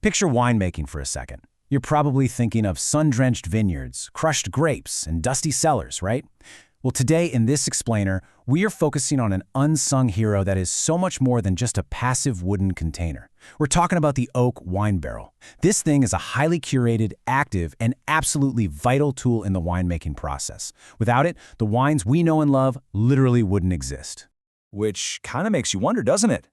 Picture winemaking for a second. You're probably thinking of sun-drenched vineyards, crushed grapes, and dusty cellars, right? Well, today in this explainer, we are focusing on an unsung hero that is so much more than just a passive wooden container. We're talking about the oak wine barrel. This thing is a highly curated, active, and absolutely vital tool in the winemaking process. Without it, the wines we know and love literally wouldn't exist. Which kind of makes you wonder, doesn't it?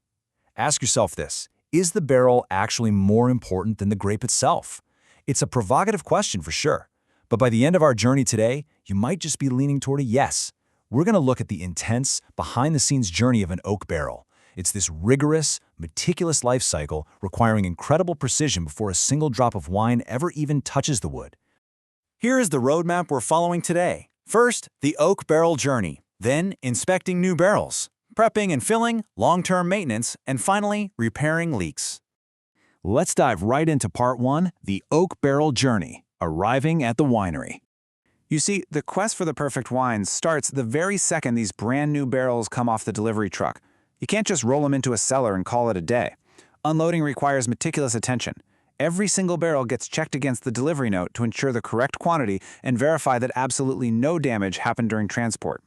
Ask yourself this: is the barrel actually more important than the grape itself? It's a provocative question for sure, but by the end of our journey today, you might just be leaning toward a yes. We're going to look at the intense, behind-the-scenes journey of an oak barrel. It's this rigorous, meticulous life cycle requiring incredible precision before a single drop of wine ever even touches the wood. Here is the roadmap we're following today. First, the oak barrel journey, then inspecting new barrels, prepping and filling, long-term maintenance, and finally, repairing leaks. Let's dive right into part 1, the oak barrel journey, arriving at the winery. You see, the quest for the perfect wines starts the very second these brand new barrels come off the delivery truck. You can't just roll them into a cellar and call it a day. Unloading requires meticulous attention. Every single barrel gets checked against the delivery note to ensure the correct quantity and verify that absolutely no damage happened during transport.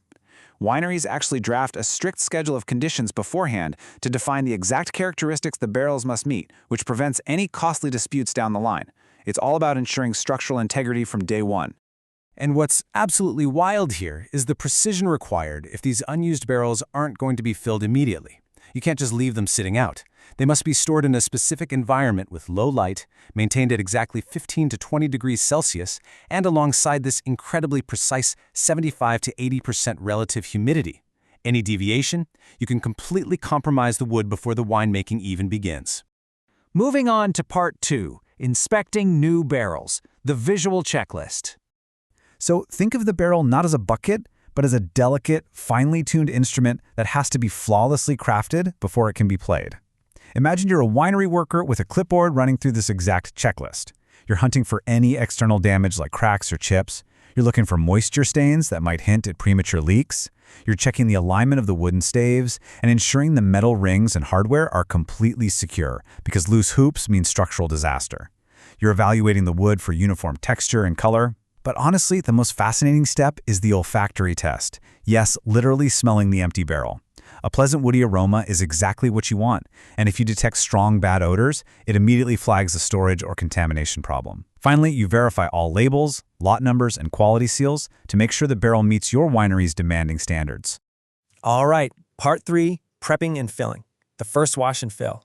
Wineries actually draft a strict schedule of conditions beforehand to define the exact characteristics the barrels must meet, which prevents any costly disputes down the line. It's all about ensuring structural integrity from day one. And what's absolutely wild here is the precision required if these unused barrels aren't going to be filled immediately. You can't just leave them sitting out. They must be stored in a specific environment with low light, maintained at exactly 15 to 20 degrees Celsius, and alongside this incredibly precise 75 to 80% relative humidity. Any deviation, you can completely compromise the wood before the winemaking even begins. Moving on to part 2, inspecting new barrels, the visual checklist. So think of the barrel not as a bucket, but as a delicate, finely tuned instrument that has to be flawlessly crafted before it can be played. Imagine you're a winery worker with a clipboard running through this exact checklist. You're hunting for any external damage like cracks or chips. You're looking for moisture stains that might hint at premature leaks. You're checking the alignment of the wooden staves and ensuring the metal rings and hardware are completely secure, because loose hoops mean structural disaster. You're evaluating the wood for uniform texture and color. But honestly, the most fascinating step is the olfactory test. Yes, literally smelling the empty barrel. A pleasant woody aroma is exactly what you want, and if you detect strong bad odors, it immediately flags a storage or contamination problem. Finally, you verify all labels, lot numbers, and quality seals to make sure the barrel meets your winery's demanding standards. All right, part 3, prepping and filling. The first wash and fill.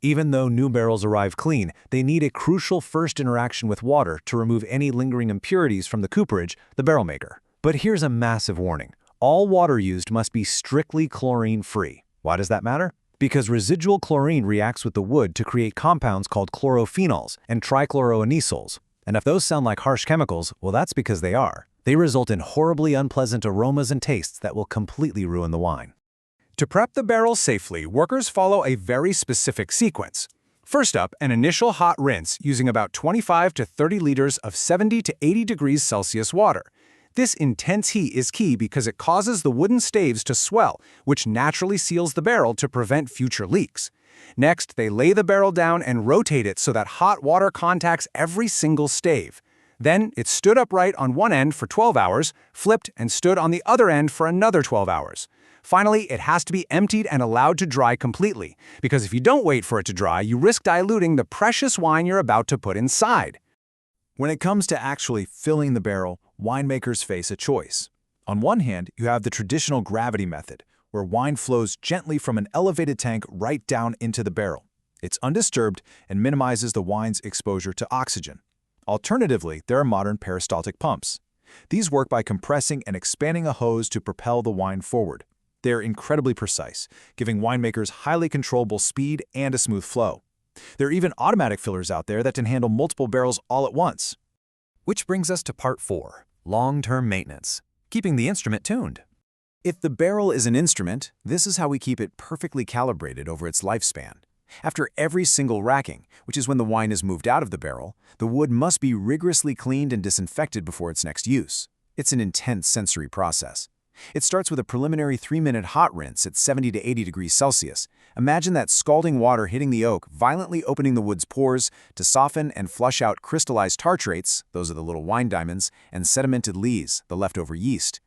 Even though new barrels arrive clean, they need a crucial first interaction with water to remove any lingering impurities from the cooperage, the barrel maker. But here's a massive warning. All water used must be strictly chlorine-free. Why does that matter? Because residual chlorine reacts with the wood to create compounds called chlorophenols and trichloroanesols. And if those sound like harsh chemicals, well, that's because they are. They result in horribly unpleasant aromas and tastes that will completely ruin the wine. To prep the barrel safely, workers follow a very specific sequence. First up, an initial hot rinse using about 25 to 30 liters of 70 to 80 degrees Celsius water. This intense heat is key because it causes the wooden staves to swell, which naturally seals the barrel to prevent future leaks. Next, they lay the barrel down and rotate it so that hot water contacts every single stave. Then, it's stood upright on one end for 12 hours, flipped and stood on the other end for another 12 hours. Finally, it has to be emptied and allowed to dry completely, because if you don't wait for it to dry, you risk diluting the precious wine you're about to put inside. When it comes to actually filling the barrel, winemakers face a choice. On one hand, you have the traditional gravity method, where wine flows gently from an elevated tank right down into the barrel. It's undisturbed and minimizes the wine's exposure to oxygen. Alternatively, there are modern peristaltic pumps. These work by compressing and expanding a hose to propel the wine forward. They're incredibly precise, giving winemakers highly controllable speed and a smooth flow. There are even automatic fillers out there that can handle multiple barrels all at once. Which brings us to part 4, long-term maintenance, keeping the instrument tuned. If the barrel is an instrument, this is how we keep it perfectly calibrated over its lifespan. After every single racking, which is when the wine is moved out of the barrel, the wood must be rigorously cleaned and disinfected before its next use. It's an intense sensory process. It starts with a preliminary 3-minute hot rinse at 70 to 80 degrees Celsius, Imagine that scalding water hitting the oak, violently opening the wood's pores to soften and flush out crystallized tartrates, those are the little wine diamonds, and sedimented lees, the leftover yeast.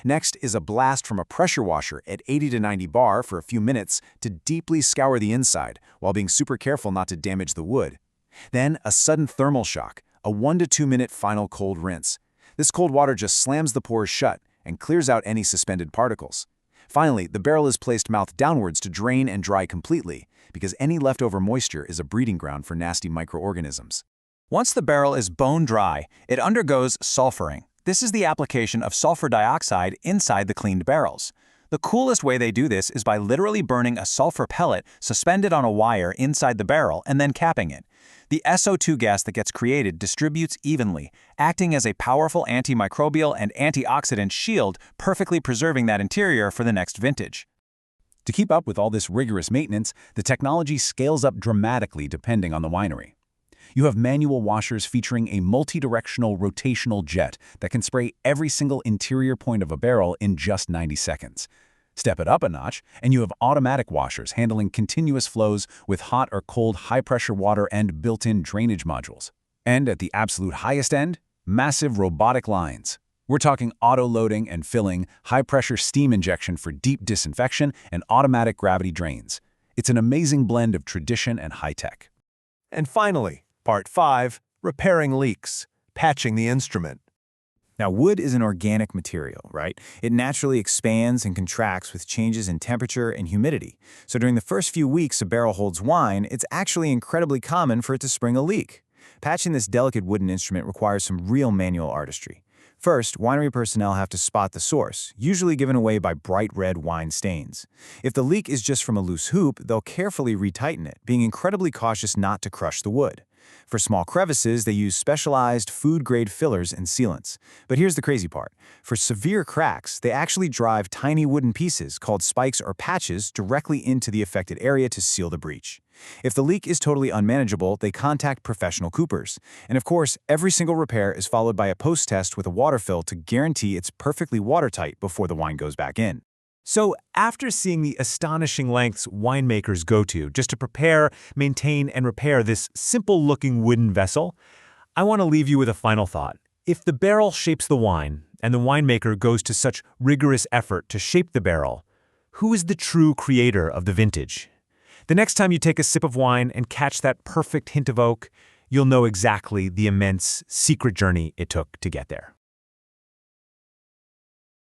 Next is a blast from a pressure washer at 80 to 90 bar for a few minutes to deeply scour the inside, while being super careful not to damage the wood. Then a sudden thermal shock, a 1 to 2 minute final cold rinse. This cold water just slams the pores shut and clears out any suspended particles. Finally, the barrel is placed mouth downwards to drain and dry completely, because any leftover moisture is a breeding ground for nasty microorganisms. Once the barrel is bone dry, it undergoes sulfuring. This is the application of sulfur dioxide inside the cleaned barrels. The coolest way they do this is by literally burning a sulfur pellet suspended on a wire inside the barrel and then capping it. The SO2 gas that gets created distributes evenly, acting as a powerful antimicrobial and antioxidant shield, perfectly preserving that interior for the next vintage. To keep up with all this rigorous maintenance, the technology scales up dramatically depending on the winery. You have manual washers featuring a multi-directional rotational jet that can spray every single interior point of a barrel in just 90 seconds. Step it up a notch, and you have automatic washers handling continuous flows with hot or cold high-pressure water and built-in drainage modules. And at the absolute highest end, massive robotic lines. We're talking auto-loading and filling, high-pressure steam injection for deep disinfection, and automatic gravity drains. It's an amazing blend of tradition and high-tech. And finally, Part 5, repairing leaks, patching the instrument. Now, wood is an organic material, right? It naturally expands and contracts with changes in temperature and humidity. So during the first few weeks a barrel holds wine, it's actually incredibly common for it to spring a leak. Patching this delicate wooden instrument requires some real manual artistry. First, winery personnel have to spot the source, usually given away by bright red wine stains. If the leak is just from a loose hoop, they'll carefully retighten it, being incredibly cautious not to crush the wood. For small crevices, they use specialized food-grade fillers and sealants. But here's the crazy part. For severe cracks, they actually drive tiny wooden pieces, called spikes or patches, directly into the affected area to seal the breach. If the leak is totally unmanageable, they contact professional coopers. And of course, every single repair is followed by a post-test with a water fill to guarantee it's perfectly watertight before the wine goes back in. So, after seeing the astonishing lengths winemakers go to just to prepare, maintain, and repair this simple-looking wooden vessel, I want to leave you with a final thought. If the barrel shapes the wine, and the winemaker goes to such rigorous effort to shape the barrel, who is the true creator of the vintage? The next time you take a sip of wine and catch that perfect hint of oak, you'll know exactly the immense secret journey it took to get there.